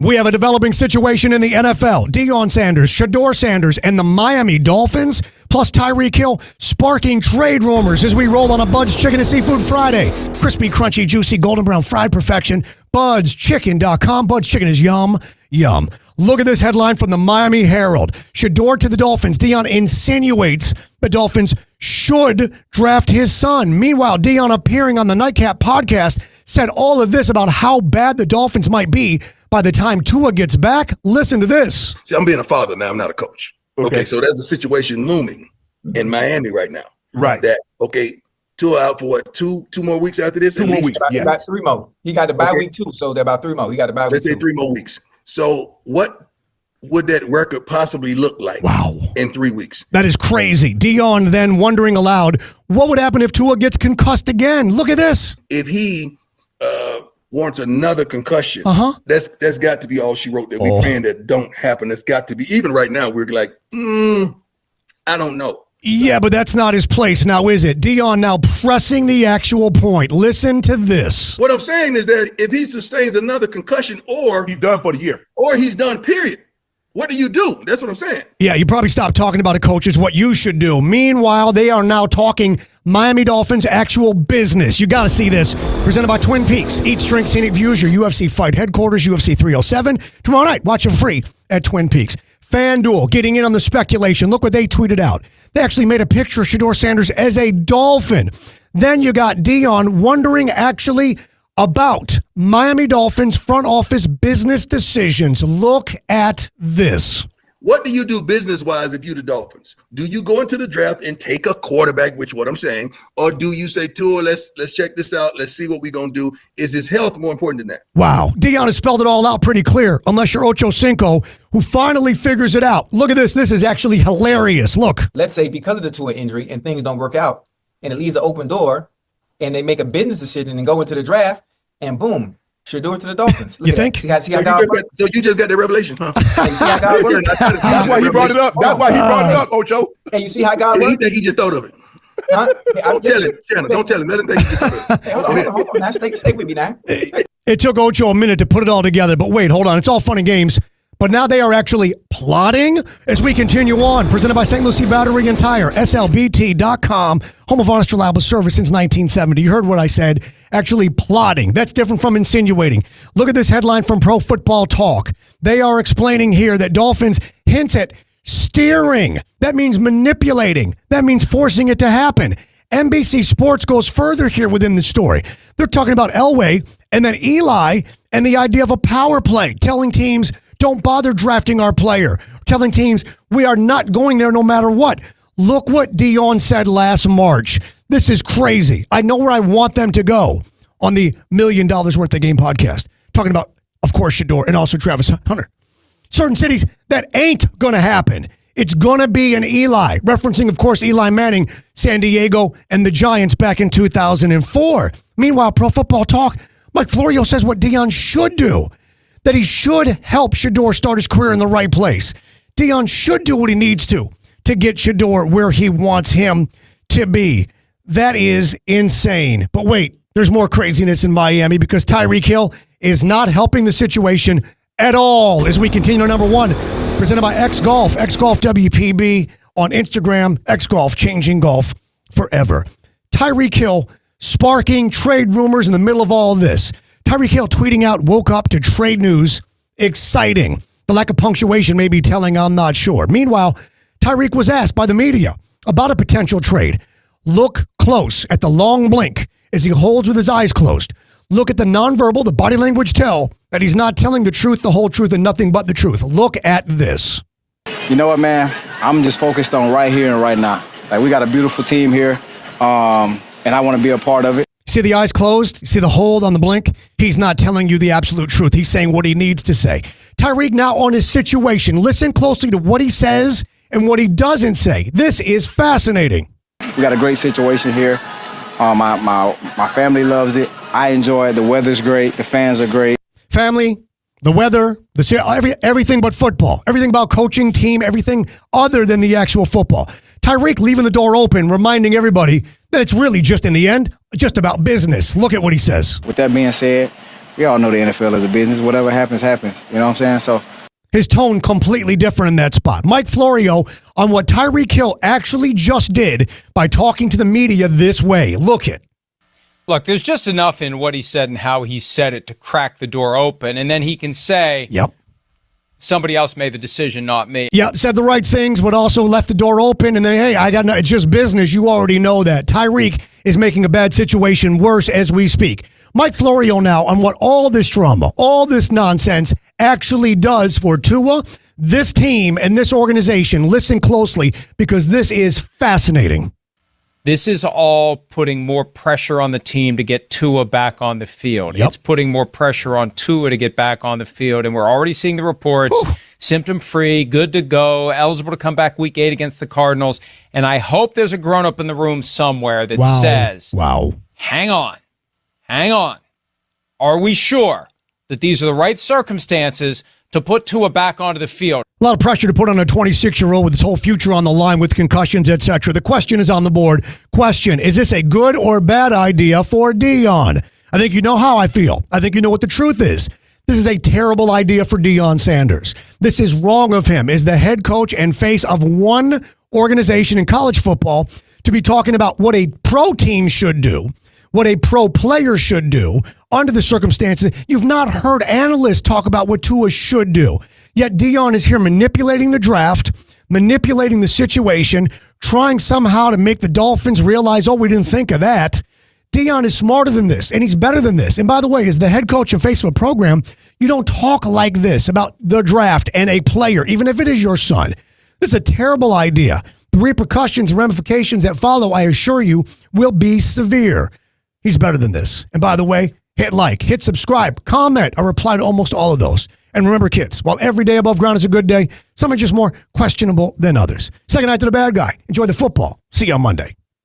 We have a developing situation in the NFL. Deion Sanders, Shedeur Sanders, and the Miami Dolphins, plus Tyreek Hill, sparking trade rumors as we roll on a Bud's Chicken and Seafood Friday. Crispy, crunchy, juicy, golden brown, fried perfection. BudsChicken.com. Bud's Chicken is yum, yum. Look at this headline from the Miami Herald. Shedeur to the Dolphins. Deion insinuates the Dolphins should draft his son. Meanwhile, Deion, appearing on the Nightcap podcast, said all of this about how bad the Dolphins might be by the time Tua gets back. Listen to this. See, I'm being a father now. I'm not a coach. Okay, so there's a situation looming in Miami right now. Right. That, Tua out for what, two more weeks after this? 2 more weeks. About 3 more. He got the bye week too, so they're about 3 more. He got the bye week. Let's say 3 more weeks. So what would that record possibly look like? Wow. In 3 weeks? That is crazy. Deion then wondering aloud, what would happen if Tua gets concussed again? Look at this. If he warrants another concussion, that's got to be all she wrote that we're praying that don't happen. That's got to be, even right now, we're like, I don't know. Yeah, but that's not his place now, is it? Deion now pressing the actual point. Listen to this. What I'm saying is that if he sustains another concussion or he's done for the year, or he's done, period. What do you do? That's what I'm saying. Yeah, you probably stop talking about it, coach, is what you should do. Meanwhile, they are now talking Miami Dolphins actual business. You got to see this. Presented by Twin Peaks. Eat, drink, scenic views, your UFC fight headquarters, UFC 307. Tomorrow night, watch it free at Twin Peaks. FanDuel getting in on the speculation. Look what they tweeted out. They actually made a picture of Shedeur Sanders as a Dolphin. Then you got Deion wondering actually about Miami Dolphins front office business decisions. Look at this. What do you do business-wise if you're the Dolphins? Do you go into the draft and take a quarterback, which what I'm saying, or do you say, Tua, let's check this out, let's see what we're going to do? Is his health more important than that? Wow. Deion has spelled it all out pretty clear, unless you're Ocho Cinco, who finally figures it out. Look at this. This is actually hilarious. Look. Let's say because of the Tua injury and things don't work out, and it leaves an open door, and they make a business decision and go into the draft, and boom, Shedeur to the Dolphins. You think? So you just got the revelation, huh? That's why he brought it up. That's why he brought it up, Ocho. And you see how God works? He think he just thought of it. Huh? Don't tell him, Shannon. Don't tell him. Let him think he just thought of it. Hey, hold on. Now, stay with me now. It took Ocho a minute to put it all together, but wait, hold on. It's all fun and games. But now they are actually plotting as we continue on. Presented by St. Lucie Battery and Tire, SLBT.com, home of honest, reliable service since 1970. You heard what I said. Actually plotting. That's different from insinuating. Look at this headline from Pro Football Talk. They are explaining here that Dolphins hints at steering. That means manipulating. That means forcing it to happen. NBC Sports goes further here within the story. They're talking about Elway and then Eli and the idea of a power play, telling teams, don't bother drafting our player. Telling teams, we are not going there no matter what. Look what Deion said last March. This is crazy. I know where I want them to go on the $1 Million Worth of Game podcast. Talking about, of course, Shedeur and also Travis Hunter. Certain cities, that ain't going to happen. It's going to be an Eli. Referencing, of course, Eli Manning, San Diego, and the Giants back in 2004. Meanwhile, Pro Football Talk, Mike Florio says what Deion should do. That he should help Shedeur start his career in the right place. Deion should do what he needs to get Shedeur where he wants him to be. That is insane. But wait, there's more craziness in Miami because Tyreek Hill is not helping the situation at all as we continue to number 1. Presented by X Golf, X Golf WPB on Instagram, X Golf, changing golf forever. Tyreek Hill sparking trade rumors in the middle of all this. Tyreek Hill tweeting out, woke up to trade news. Exciting. The lack of punctuation may be telling, I'm not sure. Meanwhile, Tyreek was asked by the media about a potential trade. Look close at the long blink as he holds with his eyes closed. Look at the nonverbal, the body language tell that he's not telling the truth, the whole truth, and nothing but the truth. Look at this. You know what, man? I'm just focused on right here and right now. Like, we got a beautiful team here, and I want to be a part of it. See the eyes closed? See the hold on the blink? He's not telling you the absolute truth. He's saying what he needs to say. Tyreek now on his situation. Listen closely to what he says and what he doesn't say. This is fascinating. We got a great situation here. My family loves it. I enjoy it. The weather's great. The fans are great. Family, the weather, everything but football. Everything about coaching, team, everything other than the actual football. Tyreek leaving the door open, reminding everybody that it's really just in the end, just about business. Look at what he says. With that being said, we all know the NFL is a business. Whatever happens, happens. You know what I'm saying? So his tone completely different in that spot. Mike Florio on what Tyreek Hill actually just did by talking to the media this way. Look it. Look, there's just enough in what he said and how he said it to crack the door open, and then he can say, Yep. Somebody else made the decision, not me. Yep, said the right things, but also left the door open. And then, hey, it's just business. You already know that. Tyreek is making a bad situation worse as we speak. Mike Florio now on what all this drama, all this nonsense actually does for Tua, this team, and this organization. Listen closely because this is fascinating. This is all putting more pressure on the team to get Tua back on the field. Yep. It's putting more pressure on Tua to get back on the field, and we're already seeing the reports, symptom-free, good to go, eligible to come back week 8 against the Cardinals, and I hope there's a grown-up in the room somewhere that says, hang on, are we sure that these are the right circumstances to put Tua back onto the field? A lot of pressure to put on a 26-year-old with his whole future on the line with concussions, etc. The question is on the board. Question, is this a good or bad idea for Deion? I think you know how I feel. I think you know what the truth is. This is a terrible idea for Deion Sanders. This is wrong of him as the head coach and face of one organization in college football to be talking about what a pro team should do, what a pro player should do under the circumstances. You've not heard analysts talk about what Tua should do. Yet Deion is here manipulating the draft, manipulating the situation, trying somehow to make the Dolphins realize, we didn't think of that. Deion is smarter than this, and he's better than this. And by the way, as the head coach and face of a program, you don't talk like this about the draft and a player, even if it is your son. This is a terrible idea. The repercussions and ramifications that follow, I assure you, will be severe. He's better than this. And by the way, hit like, hit subscribe, comment, or reply to almost all of those. And remember, kids, while every day above ground is a good day, some are just more questionable than others. Second night to the bad guy. Enjoy the football. See you on Monday.